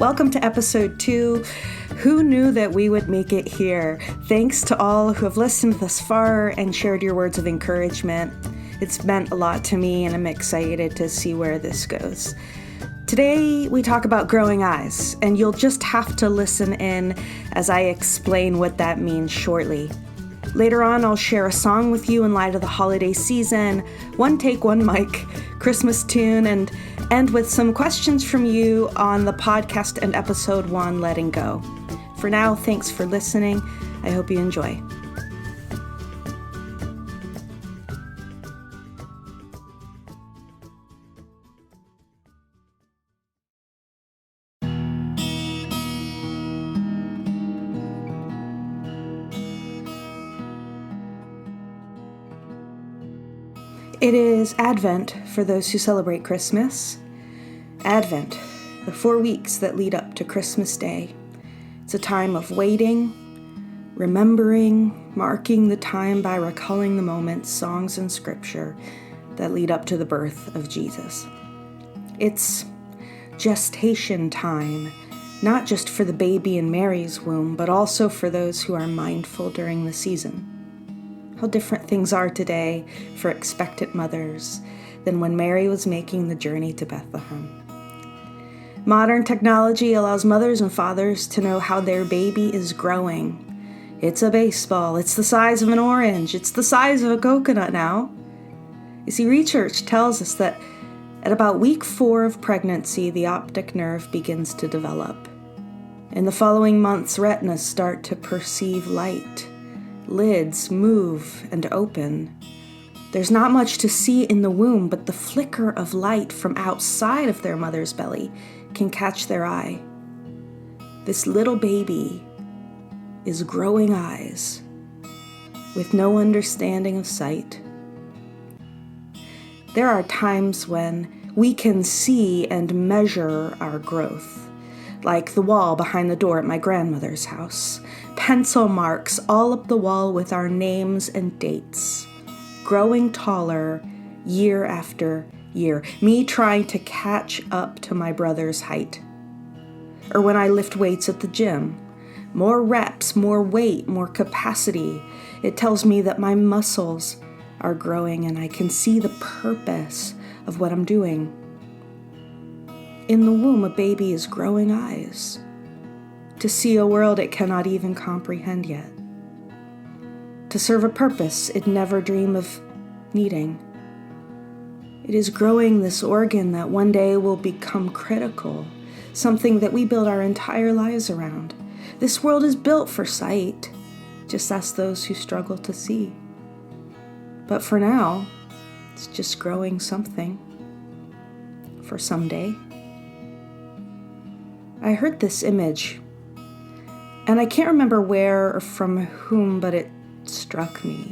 Welcome to episode 2. Who knew that we would make it here? Thanks to all who have listened thus far and shared your words of encouragement. It's meant a lot to me, and I'm excited to see where this goes. Today, we talk about growing eyes, and you'll just have to listen in as I explain what that means shortly. Later on, I'll share a song with you in light of the holiday season, one take, one mic, Christmas tune, and end with some questions from you on the podcast and episode 1, Letting Go. For now, thanks for listening. I hope you enjoy. It is Advent for those who celebrate Christmas. Advent, the 4 weeks that lead up to Christmas Day. It's a time of waiting, remembering, marking the time by recalling the moments, songs, and scripture that lead up to the birth of Jesus. It's gestation time, not just for the baby in Mary's womb, but also for those who are mindful during the season. How different things are today for expectant mothers than when Mary was making the journey to Bethlehem. Modern technology allows mothers and fathers to know how their baby is growing. It's a baseball. It's the size of an orange. It's the size of a coconut now. You see, research tells us that at about week 4 of pregnancy, the optic nerve begins to develop. In the following months, retinas start to perceive light. Lids move and open. There's not much to see in the womb, but the flicker of light from outside of their mother's belly can catch their eye. This little baby is growing eyes with no understanding of sight. There are times when we can see and measure our growth, like the wall behind the door at my grandmother's house. Pencil marks all up the wall with our names and dates, growing taller year after year, me trying to catch up to my brother's height. Or when I lift weights at the gym, more reps, more weight, more capacity. It tells me that my muscles are growing and I can see the purpose of what I'm doing. In the womb, a baby is growing eyes to see a world it cannot even comprehend yet, to serve a purpose it never dreamed of needing. It is growing this organ that one day will become critical, something that we build our entire lives around. This world is built for sight, just ask those who struggle to see. But for now, it's just growing something for someday. I heard this image, and I can't remember where or from whom, but it struck me.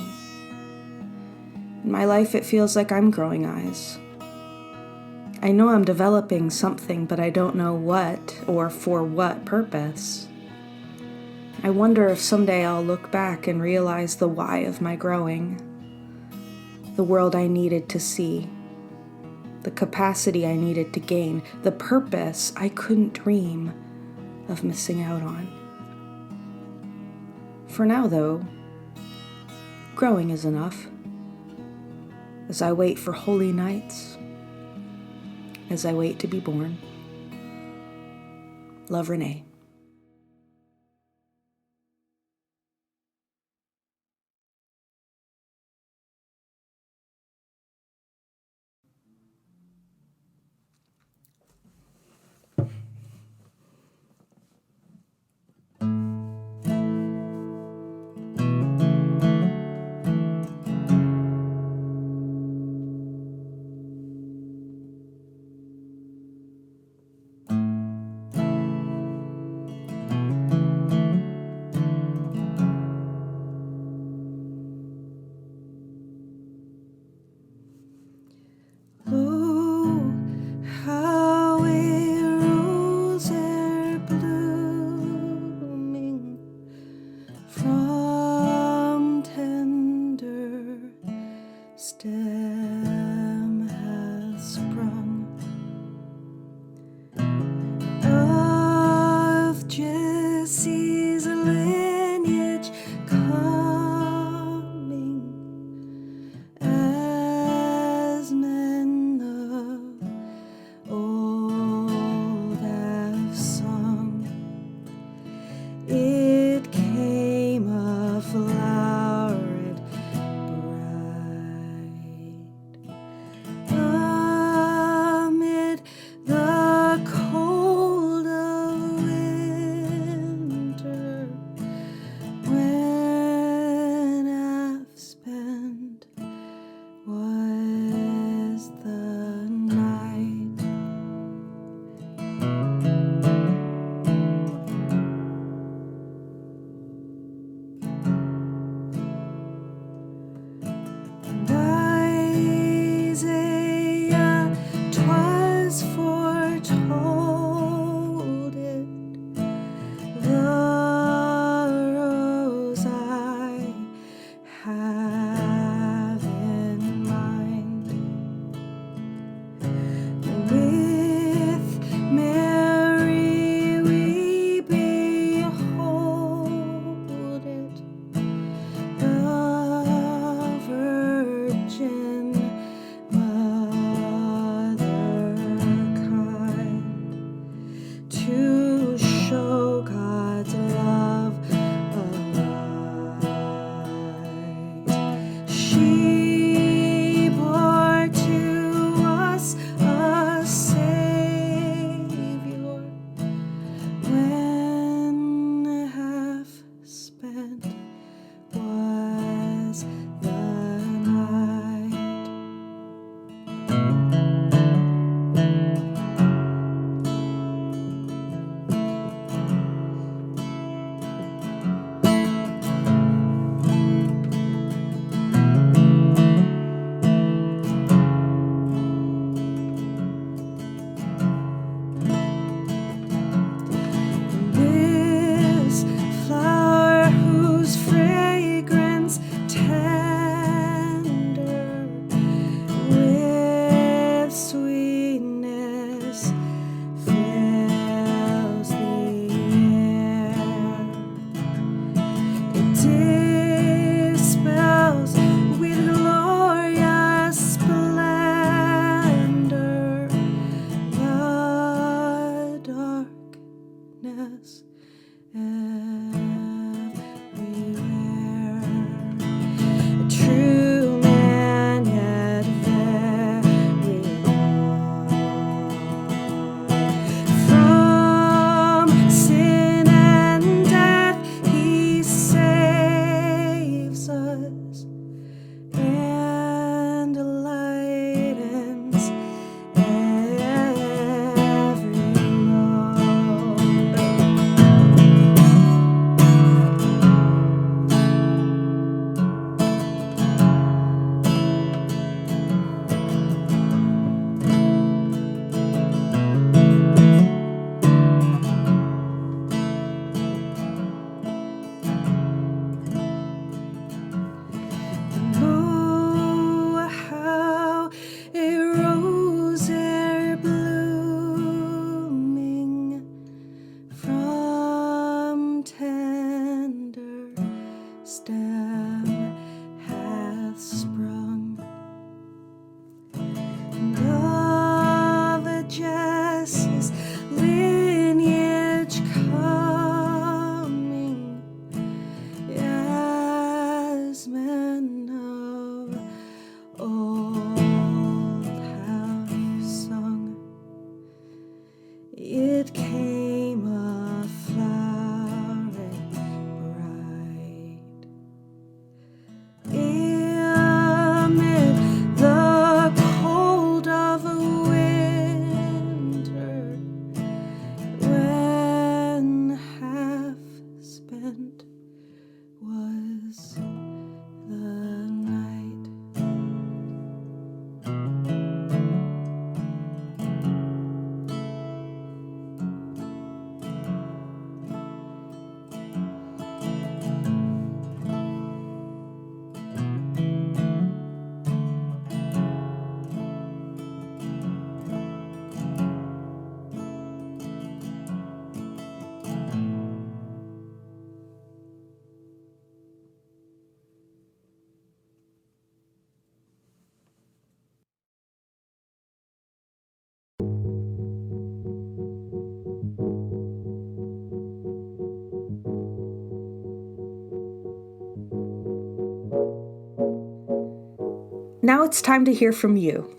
In my life, it feels like I'm growing eyes. I know I'm developing something, but I don't know what or for what purpose. I wonder if someday I'll look back and realize the why of my growing, the world I needed to see, the capacity I needed to gain, the purpose I couldn't dream of missing out on. For now, though, growing is enough. As I wait for holy nights, as I wait to be born. Love, Renee. stem has sprung. lamb hath sprung, and of a Jesse's lineage coming, as men of old have sung. It came a flowering bride amid the cold of a winter, when half spent was the night. Now it's time to hear from you.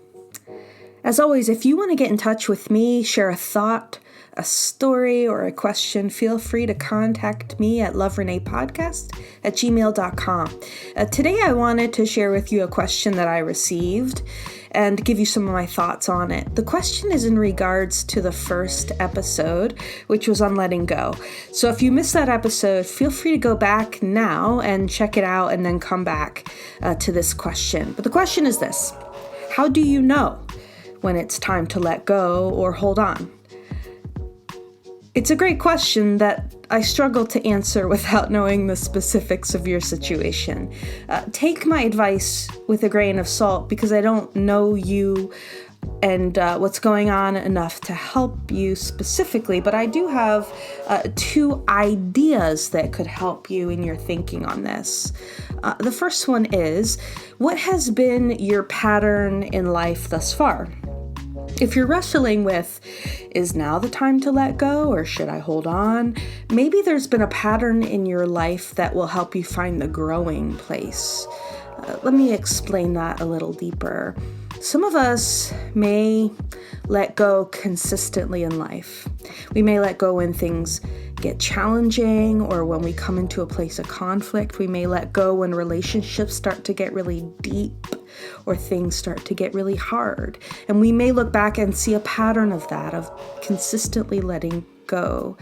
As always, if you want to get in touch with me, share a thought, a story, or a question, feel free to contact me at lovereneepodcast@gmail.com. Today I wanted to share with you a question that I received and give you some of my thoughts on it. The question is in regards to the first episode, which was on letting go. So if you missed that episode, feel free to go back now and check it out and then come back to this question. But the question is this: how do you know when it's time to let go or hold on? It's a great question that I struggle to answer without knowing the specifics of your situation. Take my advice with a grain of salt, because I don't know you and what's going on enough to help you specifically, but I do have 2 ideas that could help you in your thinking on this. The first one is, what has been your pattern in life thus far? If you're wrestling with, is now the time to let go or should I hold on? Maybe there's been a pattern in your life that will help you find the growing place. Let me explain that a little deeper. Some of us may let go consistently in life. We may let go when things get challenging or when we come into a place of conflict. We may let go when relationships start to get really deep or things start to get really hard. And we may look back and see a pattern of that, of consistently letting go.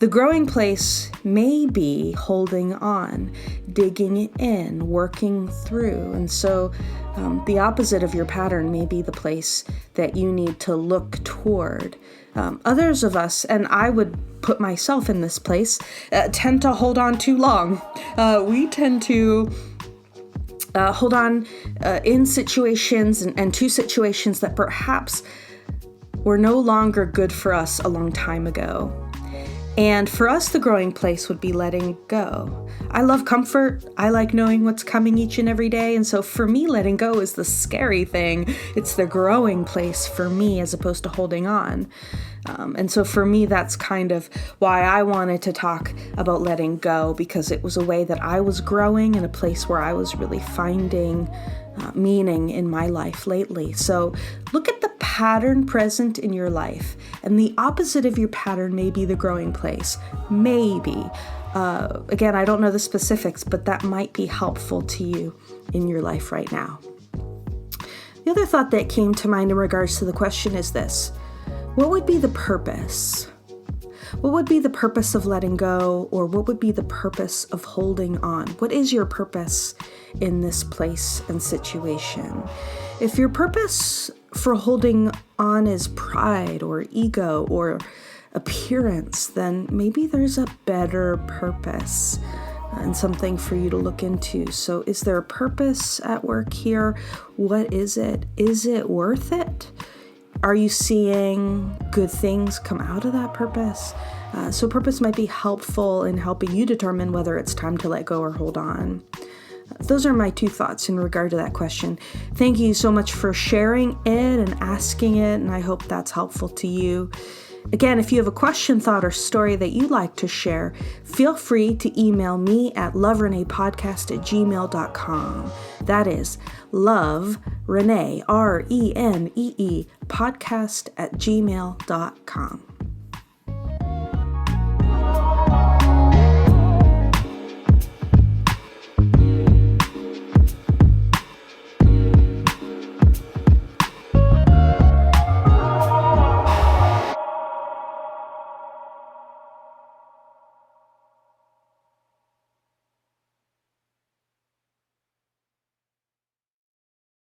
The growing place may be holding on, digging in, working through. And so the opposite of your pattern may be the place that you need to look toward. Others of us, and I would put myself in this place, tend to hold on too long. We tend to hold on in situations and to situations that perhaps were no longer good for us a long time ago. And for us, the growing place would be letting go. I love comfort. I like knowing what's coming each and every day. And so for me, letting go is the scary thing. It's the growing place for me as opposed to holding on. And so for me, that's kind of why I wanted to talk about letting go, because it was a way that I was growing in a place where I was really finding meaning in my life lately. So look at the pattern present in your life, and the opposite of your pattern may be the growing place. Maybe. Again, I don't know the specifics, but that might be helpful to you in your life right now. The other thought that came to mind in regards to the question is this: what would be the purpose? What would be the purpose of letting go, or what would be the purpose of holding on? What is your purpose in this place and situation? If your purpose for holding on is pride or ego or appearance, then maybe there's a better purpose and something for you to look into. So is there a purpose at work here? What is it? Is it worth it? Are you seeing good things come out of that purpose? So purpose might be helpful in helping you determine whether it's time to let go or hold on. Those are my 2 thoughts in regard to that question. Thank you so much for sharing it and asking it, and I hope that's helpful to you. Again, if you have a question, thought, or story that you'd like to share, feel free to email me at loverenepodcast@gmail.com. That is love, Renee, Renee, podcast@gmail.com.